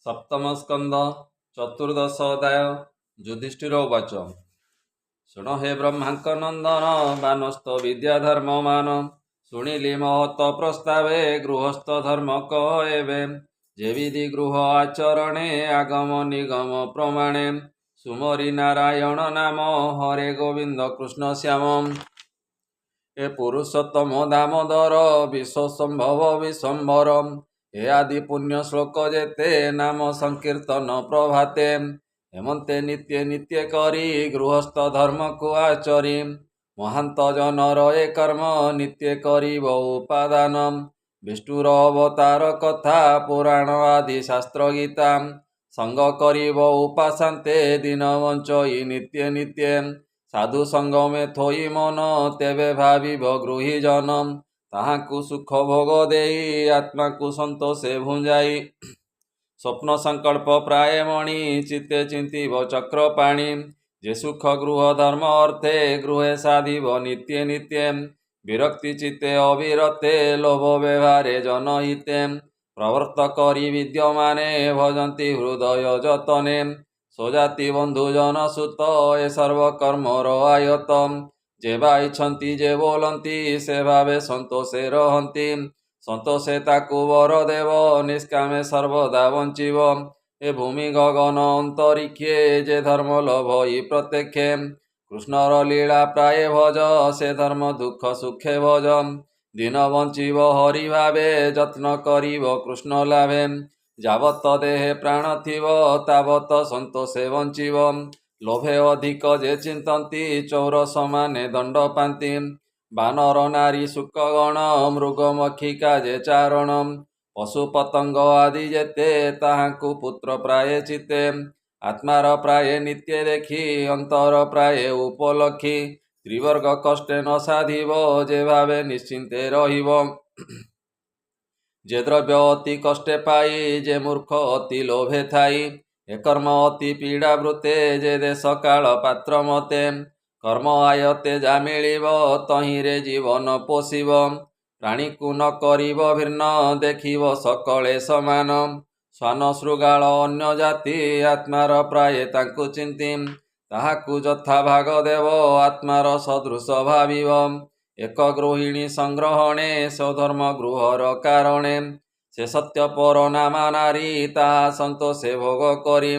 सप्तम स्कंद चतुर्दश अध्याय। युधिष्ठिर उवाच शुण हे ब्रह्मांक नंदन बानस्थ विद्याधर्ममान शुणिली महत प्रस्तावे गृहस्थ धर्म कह एवे जे विधि गृह आचरणे आगम निगम प्रमाणे सुमरी नारायण नाम हरे गोविंद कृष्ण श्याम ए पुरुषोत्तम दामोदर विश्व संभव विश्वम्भर हे आदि पुण्य श्लोक जेते नाम संकीर्तन प्रभाते हेमंते नित्य नित्य करी गृहस्थ धर्म को आचरी महांत जनर ए कर्म नित्य करिब उपादान विष्णुर अवतार कथा पुराण आदि शास्त्र गीता संग करिब उपासान्ते दिन वंचई नित्य नित्य साधु संगमे थोई मन तेबे भाविब गृही जनम ताहाकु सुख भोग देई आत्मा को संतोषे भुंजाई स्वप्न संकल्प प्राय मणि चित्ते चिंतिब चक्र पाणी जे सुख गृह धर्म अर्थे गृहे साधिब नित्य नित्य विरक्ति चित्ते अविरते लोभ व्यवहारे जनहिते प्रवर्त करी विद्यमाने भजन्ति हृदय जतने स्वजाति बंधु जन सुत ए सर्वकर्मर आयतम जे बाइछन्ति जे बोलन्ति से भावे संतोषे रहन्ति संतोषे ताकु वर देव निष्कामे सर्वदा वंचिब ए भूमि गगन अंतरिक्षे जे धर्म लभई प्रत्यक्षे कृष्णर लीला प्राय भज से धर्म दुख सुखे भज दिन वंचिब हरि भावे यत्न करिब कृष्ण लाभे जावत देहे प्राण थिब तावत संतोषे वंचिब लोभे अधिक जे चिंतन्ति चौर समाने दंड पान्ति बानर नारी शुकगण मृग मखिका जे चारण पशु पतंग आदि जेते ताहाकु पुत्र प्राय चिते आत्मार प्राय नित्य देखी अंतर प्राय उपलक्षी त्रिवर्ग कष्टे न साधिब जे भावे निश्चिंते रहिब जे द्रव्य अति कष्टे पाई जे मूर्ख अति लोभे थाई ए कर्म अति पीड़ा वृते जे देश काल पात्र मते कर्म आयते जा मिलिब तहिरे जीवन पोषिब प्राणी को न करिब भिन्न देखिब सकले समान स्वान शृगाल अन्य जाति आत्मार प्राय तांकु चिंति ताहाकु यथा भाग देव आत्मार सदृश भाविब एक गृहिणी संग्रहणे स्वधर्म गृहर कारणे से सत्य पर नामा नारी ताहा संतोषे भोग करी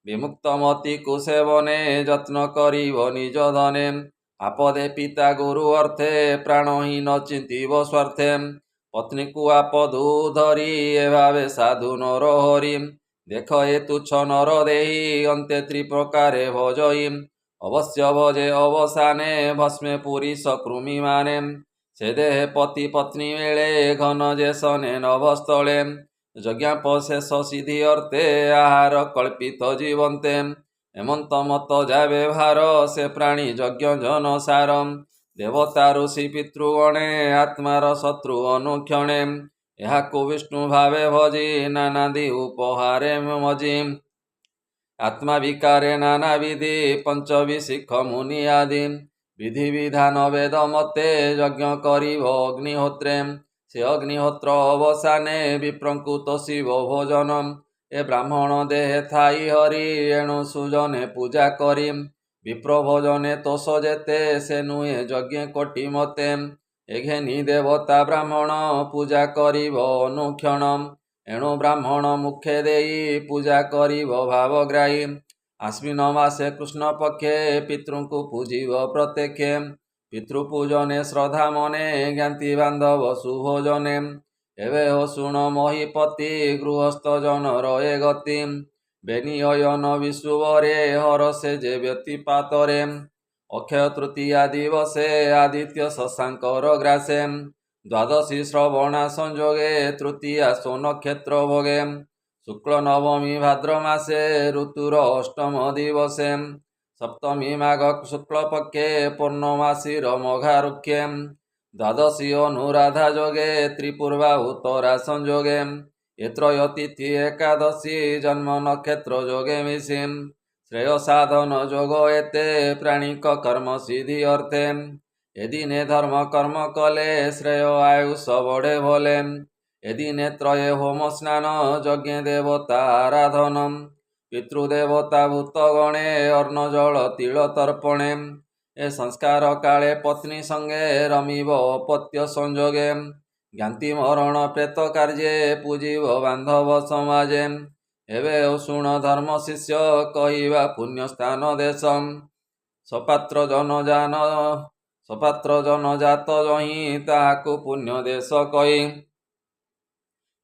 विमुक्त मति कुसेवने यत्न करिब निज धने आपदे पिता गुरु अर्थे प्राणहीन चिंतिब स्वार्थे पत्नी को आपदु धरी ए भावे साधु नर हरि देख ए तुच्छ नर देही अंते त्रिप्रकारे भजई अवश्य भजे अवसाने भस्मे पुरी सकृमि माने से देहे पति पत्नी मेले घन जे सने नभस्थले यज्ञापशेष सिद्धि अर्थे आहार कल्पित जीवन्ते हेमंत मत जा व्यवहार से प्राणी यज्ञ जन सारम देवता ऋषि पितृगणे आत्मार शत्रु अनुक्षणे एहाकु विष्णु भावे भजी नानादि उपहारे मजी आत्मा विकारे नाना विधि पंचविशिख मुनि आदि विधि विधान वेद मते यज्ञ करिब अग्निहोत्रे से अग्निहोत्र अवसाने विप्रंकुत शिव भोजनम ए ब्राह्मण देहे थाई हरि एणु सुजने पूजा करी विप्र भोजने तोष जेते से नुहे यज्ञ कोटि मते एघेनी देवता ब्राह्मण पूजा करिब अनुक्षणम एणु ब्राह्मण मुखे देई पूजा करिब भावग्राही आश्विन मासे कृष्ण पक्षे पितृଙ୍କୁ पूजिब प्रत्यक्षे पितृपूजने श्रद्धा मने ज्ञाति बांधव सुभोजने एवे हो शुण महीपति गृहस्थ जनर ए गति बेनियन विषुवरे हरसे जे व्यतिपातरे अक्षय तृतीया दिवसे आदित्य शशांकर ग्रासे द्वादशी श्रवणा संयोगे तृतीया सो नक्षत्र भोगे शुक्ल नवमी भाद्र मासे ऋतुर अष्टम दिवसे सप्तमी माघ शुक्ल पक्षे पूर्णमासी मघारुक्षे द्वादशी अनुराधा योगे त्रिपूर्वाहुतरा संयोगे एत्रयतिथि एकादशी जन्म नक्षत्र योगे मिशी श्रेय साधन जोग एते प्राणिक कर्म सिद्धि अर्थे एदिने धर्म कर्म कले श्रेय आयुष बढ़े भले এদিনে ত্রয়ে হোম স্নান যজ্ঞে দেবতা আরাধনম পিতৃদেবতা ভূতগণে অর্ণ জଳ তিଳ তর্পণে ଏ ସଂସ୍କାର କାଳେ ପତ୍ନୀ ସଙ୍ଗେ ରମିବ ଅପତ୍ୟ ସଂଯୋଗେ ଜ୍ଞାତି ମରଣ ପ୍ରେତ କାର୍ଯ୍ୟେ ପୂଜିବ ବାନ୍ଧବ ସମାଜେ ଏବେ ଶୁଣ ଧର୍ମ ଶିଷ୍ୟ କହିବା ପୁଣ୍ୟ ସ୍ଥାନ ଦେଶ ସପାତ୍ର ଜନଜାତ ଜହିଁ ତାହାକୁ ପୁଣ୍ୟ ଦେଶ କହି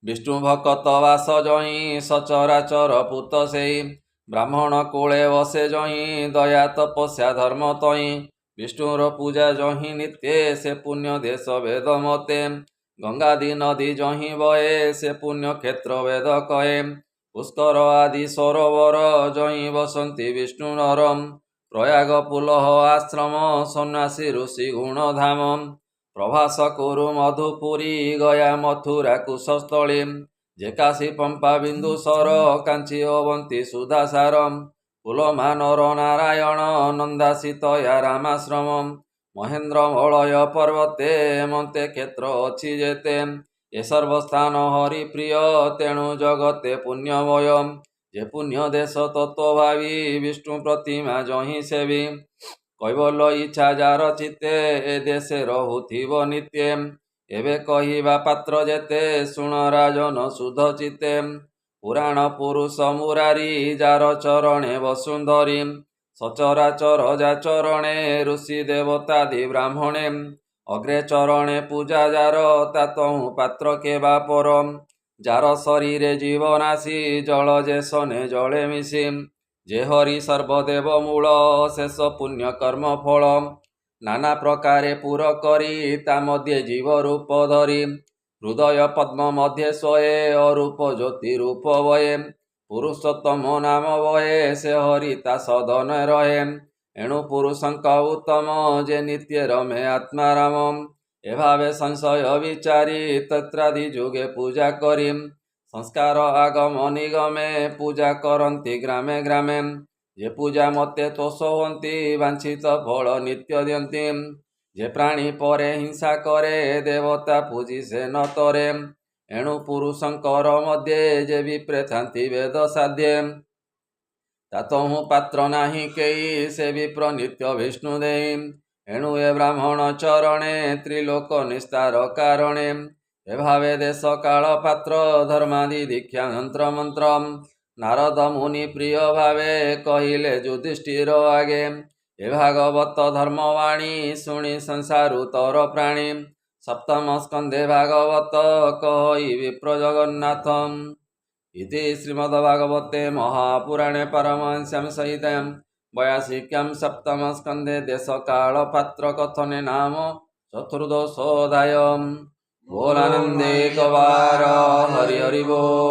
ବିଷ୍ଣୁ ଭକତ ବାସ ଜହିଁ ସଚରାଚର ପୁତ ସେଇ ବ୍ରାହ୍ମଣ କୂଳେ ବସେ ଜହିଁ ଦୟା ତପସ୍ୟା ଧର୍ମ ତହିଁ ବିଷ୍ଣୁର ପୂଜା ଜହିଁ ନିତ୍ୟେ ସେ ପୁଣ୍ୟ ଦେଶ ବେଦ ମତେ ଗଙ୍ଗାଦି ନଦୀ ଜହିଁ ବହେ ସେ ପୁଣ୍ୟ କ୍ଷେତ୍ର ବେଦ କହେ ପୁଷ୍କର ଆଦି ସରୋବର ଜହିଁ ବସନ୍ତି ବିଷ୍ଣୁ ନରମ ପ୍ରୟାଗ ପୁଲହ ଆଶ୍ରମ ସନ୍ନ୍ୟାସୀ ଋଷି ଗୁଣଧାମ ପ୍ରଭାସ କୁରୁ ମଧୁପୁରୀ ଗୟା ମଥୁରା କୁଶସ୍ଥଳୀ ଯେ କାଶୀ ପମ୍ପା ବିନ୍ଦୁସର କାଞ୍ଚି ଅବନ୍ତୀ ସୁଧାସାର କୁଲମାନର ନାରାୟଣ ନନ୍ଦାସିତୟା ରାମାଶ୍ରମ ମହେନ୍ଦ୍ର ମଳୟ ପର୍ବତେ ମନ୍ତେ କ୍ଷେତ୍ର ଅଛି ଯେତେ ଏ ସର୍ବସ୍ଥାନ ହରିପ୍ରିୟ ତେଣୁ ଜଗତେ ପୁଣ୍ୟମୟ ଯେ ପୁଣ୍ୟ ଦେଶ ତତ୍ତ୍ୱ ଭାବି ବିଷ୍ଣୁ ପ୍ରତିମା ଜହିଁ ସେବି କୈବଲ୍ୟ ଇଚ୍ଛା ଯାର ଚିତ୍ତେ ଏ ଦେଶେ ରହୁଥିବ ନିତ୍ୟେ ଏବେ କହିବା ପାତ୍ର ଯେତେ ଶୁଣ ରାଜନ ସୁଧ ଚିତ୍ତେ ପୁରାଣ ପୁରୁଷ ମୁରାରୀ ଯାର ଚରଣେ ବସୁନ୍ଧରୀ ସଚରାଚର ଯା ଚରଣେ ଋଷି ଦେବତାଦି ବ୍ରାହ୍ମଣେ ଅଗ୍ରେ ଚରଣେ ପୂଜା ଯାର ତା ତହୁଁ ପାତ୍ର କେବା ପର ଯାର ଶରୀରେ ଜୀବନାଶୀ ଜଳ ଯେ ସନେ ଜଳେ ମିଶି ଯେ ହରି ସର୍ବଦେବ ମୂଳ ଶେଷ ପୁଣ୍ୟ କର୍ମ ଫଳ ନାନା ପ୍ରକାରେ ପୁର କରି ତା ମଧ୍ୟେ ଜୀବ ରୂପ ଧରି ହୃଦୟ ପଦ୍ମ ମଧ୍ୟେ ଶୋଏ ଅରୂପ ଜ୍ୟୋତି ରୂପ ବହେ ପୁରୁଷୋତ୍ତମ ନାମ ବହେ ସେ ହରି ତା ସଦନେ ରହେ ଏଣୁ ପୁରୁଷଙ୍କ ଉତ୍ତମ ଯେ ନିତ୍ୟ ରମେ ଆତ୍ମାରାମ ଏଭାବେ ସଂଶୟ ବିଚାରି ତତ୍ରାଦି ଯୁଗେ ପୂଜା କରି ସଂସ୍କାର ଆଗମ ନିଗମେ ପୂଜା କରନ୍ତି ଗ୍ରାମେ ଗ୍ରାମେ ଯେ ପୂଜା ମତେ ତୋଷ ହୁଅନ୍ତି ବାଞ୍ଛିତ ଫଳ ନିତ୍ୟ ଦିଅନ୍ତି ଯେ ପ୍ରାଣୀ ପରେ ହିଂସା କରେ ଦେବତା ପୂଜି ସେ ନତରେ ଏଣୁ ପୁରୁଷଙ୍କର ମଧ୍ୟେ ଯେ ବିପ୍ରେ ଥାନ୍ତି ବେଦ ସାଧ୍ୟେ ତା ତହୁଁ ପାତ୍ର ନାହିଁ କେହି ସେ ବିପ୍ର ନିତ୍ୟ ବିଷ୍ଣୁ ଦେଇ ଏଣୁ ଏ ବ୍ରାହ୍ମଣ ଚରଣେ ତ୍ରିଲୋକ ନିସ୍ତାର କାରଣେ ଏଭାବେ ଦେଶ କାଳ ପାତ୍ର ଧର୍ମାଦି ଦୀକ୍ଷା ଯନ୍ତ୍ର ମନ୍ତ୍ର ନାରଦ ମୁନି ପ୍ରିୟ ଭାବେ କହିଲେ ଯୁଧିଷ୍ଠିର ଆଗେ ଏ ଭାଗବତ ଧର୍ମବାଣୀ ଶୁଣି ସଂସାରୁ ତର ପ୍ରାଣୀ ସପ୍ତମ ସ୍କନ୍ଧେ ଭାଗବତ କହି ବିପ୍ର ଜଗନ୍ନାଥ ଇତି ଶ୍ରୀମଦ୍ଭାଗବତେ ମହାପୁରାଣେ ପାରମହଂସ୍ୟାଂ ସହିତାଂ ବୟାସିକ୍ୟାଂ ସପ୍ତମ ସ୍କନ୍ଧେ ଦେଶ କାଳ ପାତ୍ର କଥନେ ନାମ ଚତୁର୍ଦଶୋऽଧ୍ୟାୟ। बोल आनंदे कवार हरि हरि बोल।